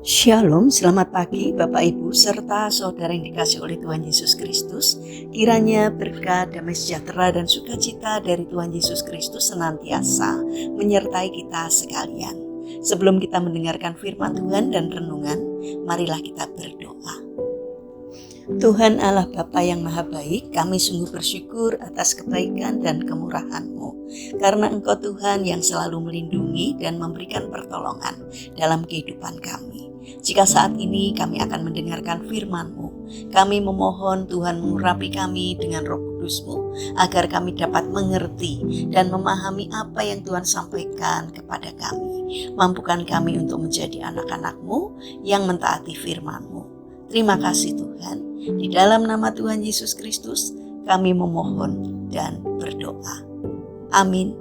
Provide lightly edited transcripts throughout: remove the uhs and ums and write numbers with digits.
Shalom, selamat pagi Bapak Ibu serta saudara yang dikasihi oleh Tuhan Yesus Kristus. Kiranya berkat, damai sejahtera dan sukacita dari Tuhan Yesus Kristus senantiasa menyertai kita sekalian. Sebelum kita mendengarkan firman Tuhan dan renungan, marilah kita berdoa. Tuhan Allah Bapa yang Maha Baik, kami sungguh bersyukur atas kebaikan dan kemurahan-Mu. Karena Engkau Tuhan yang selalu melindungi dan memberikan pertolongan dalam kehidupan kami. Jika saat ini kami akan mendengarkan firman-Mu, kami memohon Tuhan mengurapi kami dengan Roh Kudus-Mu, agar kami dapat mengerti dan memahami apa yang Tuhan sampaikan kepada kami. Mampukan kami untuk menjadi anak-anak-Mu yang mentaati firman-Mu. Terima kasih Tuhan. Di dalam nama Tuhan Yesus Kristus kami memohon dan berdoa. Amin.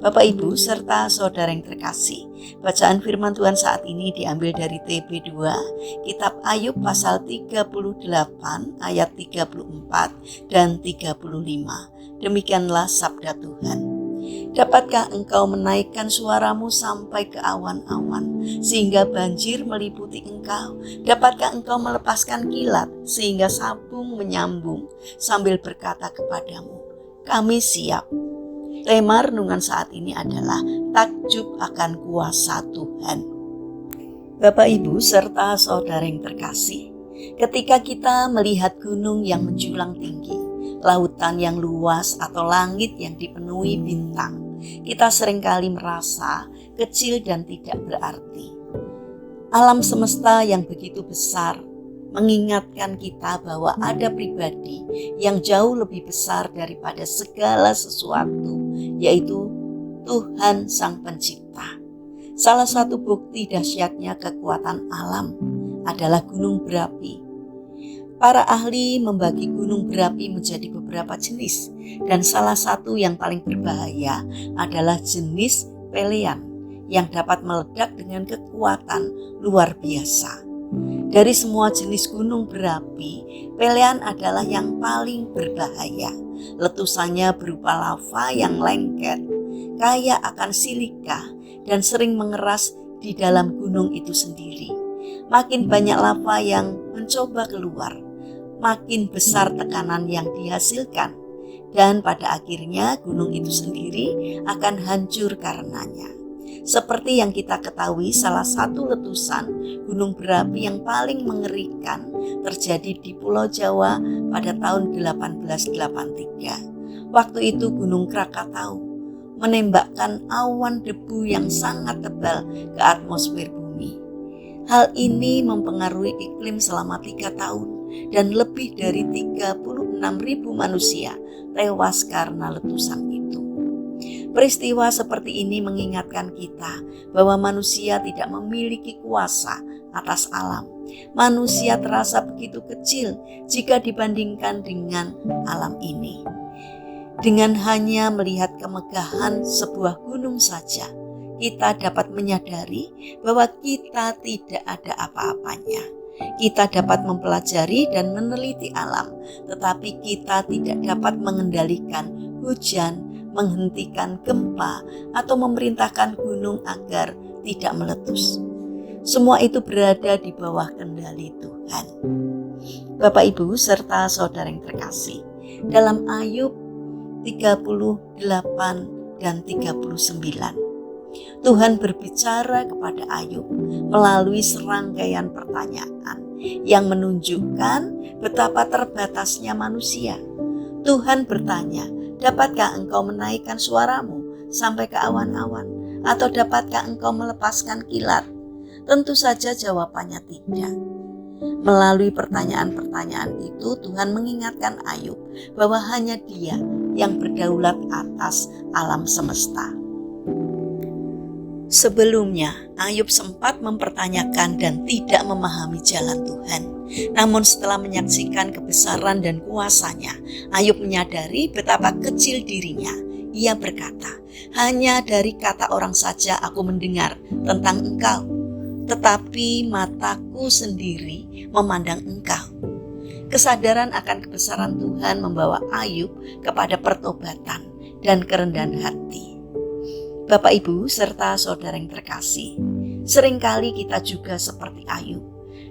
Bapak Ibu serta saudara yang terkasih, bacaan firman Tuhan saat ini diambil dari TB2, kitab Ayub pasal 38 ayat 34 dan 35. Demikianlah sabda Tuhan. Dapatkah engkau menaikkan suaramu sampai ke awan-awan, sehingga banjir meliputi engkau? Dapatkah engkau melepaskan kilat, sehingga sabung menyambung, sambil berkata kepadamu, kami siap. Tema renungan saat ini adalah takjub akan kuasa Tuhan. Bapak Ibu serta saudara yang terkasih, ketika kita melihat gunung yang menjulang tinggi, lautan yang luas atau langit yang dipenuhi bintang, kita seringkali merasa kecil dan tidak berarti. Alam semesta yang begitu besar mengingatkan kita bahwa ada pribadi yang jauh lebih besar daripada segala sesuatu, yaitu Tuhan Sang Pencipta. Salah satu bukti dahsyatnya kekuatan alam adalah gunung berapi. Para ahli membagi gunung berapi menjadi beberapa jenis, dan salah satu yang paling berbahaya adalah jenis pelean yang dapat meledak dengan kekuatan luar biasa. Dari semua jenis gunung berapi, pelean adalah yang paling berbahaya. Letusannya berupa lava yang lengket, kaya akan silika, dan sering mengeras di dalam gunung itu sendiri. Makin banyak lava yang mencoba keluar, makin besar tekanan yang dihasilkan, dan pada akhirnya gunung itu sendiri akan hancur karenanya. Seperti yang kita ketahui, salah satu letusan gunung berapi yang paling mengerikan terjadi di Pulau Jawa pada tahun 1883. Waktu itu Gunung Krakatau menembakkan awan debu yang sangat tebal ke atmosfer bumi. Hal ini mempengaruhi iklim selama 3 tahun dan lebih dari 36.000 manusia tewas karena letusan itu. Peristiwa seperti ini mengingatkan kita bahwa manusia tidak memiliki kuasa atas alam. Manusia terasa begitu kecil jika dibandingkan dengan alam ini. Dengan hanya melihat kemegahan sebuah gunung saja, kita dapat menyadari bahwa kita tidak ada apa-apanya. Kita dapat mempelajari dan meneliti alam, tetapi kita tidak dapat mengendalikan hujan, menghentikan gempa, atau memerintahkan gunung agar tidak meletus. Semua itu berada di bawah kendali Tuhan. Bapak Ibu serta saudara yang terkasih, dalam Ayub 38 dan 39, Tuhan berbicara kepada Ayub melalui serangkaian pertanyaan yang menunjukkan betapa terbatasnya manusia. Tuhan bertanya, dapatkah engkau menaikkan suaramu sampai ke awan-awan? Atau dapatkah engkau melepaskan kilat? Tentu saja jawabannya tidak. Melalui pertanyaan-pertanyaan itu, Tuhan mengingatkan Ayub bahwa hanya Dia yang berdaulat atas alam semesta. Sebelumnya, Ayub sempat mempertanyakan dan tidak memahami jalan Tuhan. Namun setelah menyaksikan kebesaran dan kuasanya, Ayub menyadari betapa kecil dirinya. Ia berkata, hanya dari kata orang saja aku mendengar tentang engkau, tetapi mataku sendiri memandang engkau. Kesadaran akan kebesaran Tuhan membawa Ayub kepada pertobatan dan kerendahan hati. Bapak Ibu serta saudara yang terkasih, Seringkali kita juga seperti Ayub.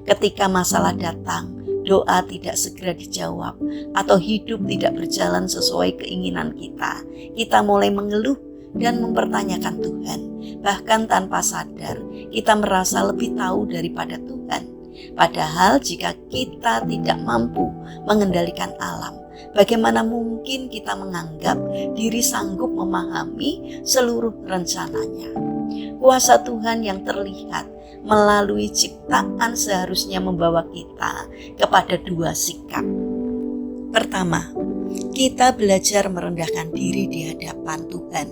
Ketika masalah datang, doa tidak segera dijawab, atau hidup tidak berjalan sesuai keinginan kita, kita mulai mengeluh dan mempertanyakan Tuhan. Bahkan tanpa sadar, kita merasa lebih tahu daripada Tuhan. Padahal jika kita tidak mampu mengendalikan alam, bagaimana mungkin kita menganggap diri sanggup memahami seluruh rencananya? Kuasa Tuhan yang terlihat melalui ciptaan seharusnya membawa kita kepada dua sikap. Pertama, kita belajar merendahkan diri di hadapan Tuhan.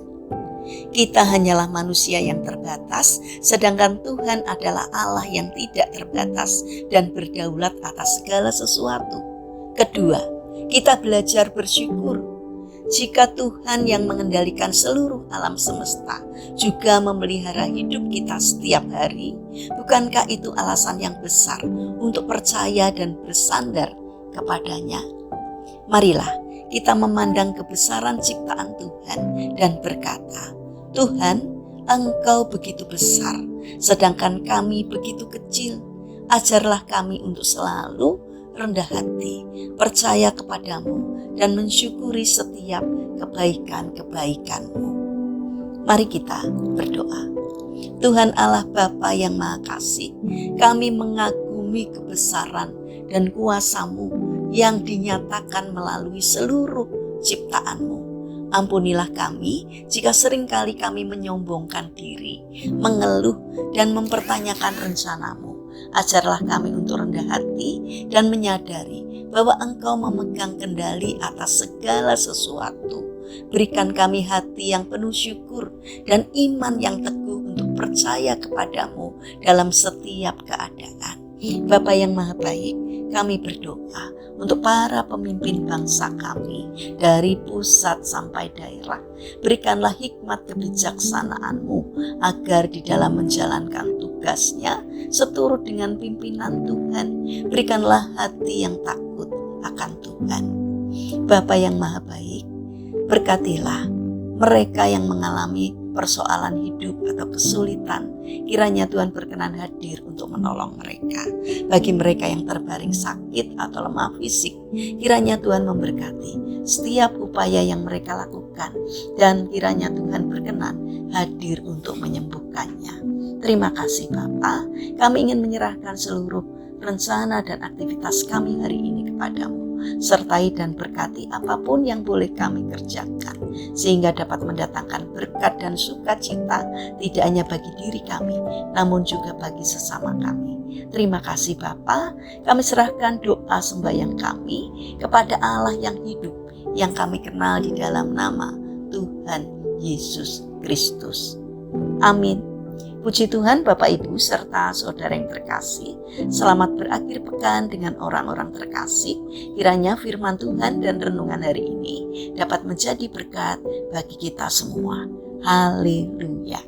Kita hanyalah manusia yang terbatas, sedangkan Tuhan adalah Allah yang tidak terbatas dan berdaulat atas segala sesuatu. Kedua, kita belajar bersyukur. Jika Tuhan yang mengendalikan seluruh alam semesta juga memelihara hidup kita setiap hari, bukankah itu alasan yang besar untuk percaya dan bersandar kepadanya? Marilah kita memandang kebesaran ciptaan Tuhan dan berkata, Tuhan, Engkau begitu besar, sedangkan kami begitu kecil. Ajarlah kami untuk selalu rendah hati, percaya kepadamu, dan mensyukuri setiap kebaikan-kebaikan-Mu. Mari kita berdoa. Tuhan Allah Bapa yang Maha Kasih, kami mengagumi kebesaran dan kuasa-Mu yang dinyatakan melalui seluruh ciptaan-Mu. Ampunilah kami jika seringkali kami menyombongkan diri, mengeluh dan mempertanyakan rencana-Mu. Ajarlah kami untuk rendah hati dan menyadari bahwa Engkau memegang kendali atas segala sesuatu. Berikan kami hati yang penuh syukur dan iman yang teguh untuk percaya kepadamu dalam setiap keadaan. Bapa yang Maha Baik, kami berdoa untuk para pemimpin bangsa kami dari pusat sampai daerah. Berikanlah hikmat kebijaksanaan-Mu agar di dalam menjalankan tugasnya seturut dengan pimpinan Tuhan. Berikanlah hati yang takut akan Tuhan. Bapa yang Maha Baik, berkatilah mereka yang mengalami persoalan hidup atau kesulitan. Kiranya Tuhan berkenan hadir untuk menolong mereka. Bagi mereka yang terbaring sakit atau lemah fisik, kiranya Tuhan memberkati setiap upaya yang mereka lakukan, dan kiranya Tuhan berkenan hadir untuk menyembuhkannya. Terima kasih Bapa, kami ingin menyerahkan seluruh rencana dan aktivitas kami hari ini kepadamu. Sertai dan berkati apapun yang boleh kami kerjakan, sehingga dapat mendatangkan berkat dan sukacita tidak hanya bagi diri kami, namun juga bagi sesama kami. Terima kasih Bapa, kami serahkan doa sembahyang kami kepada Allah yang hidup, yang kami kenal di dalam nama Tuhan Yesus Kristus. Amin. Puji Tuhan Bapak Ibu serta saudara yang terkasih, selamat berakhir pekan dengan orang-orang terkasih. Kiranya firman Tuhan dan renungan hari ini dapat menjadi berkat bagi kita semua. Haleluya.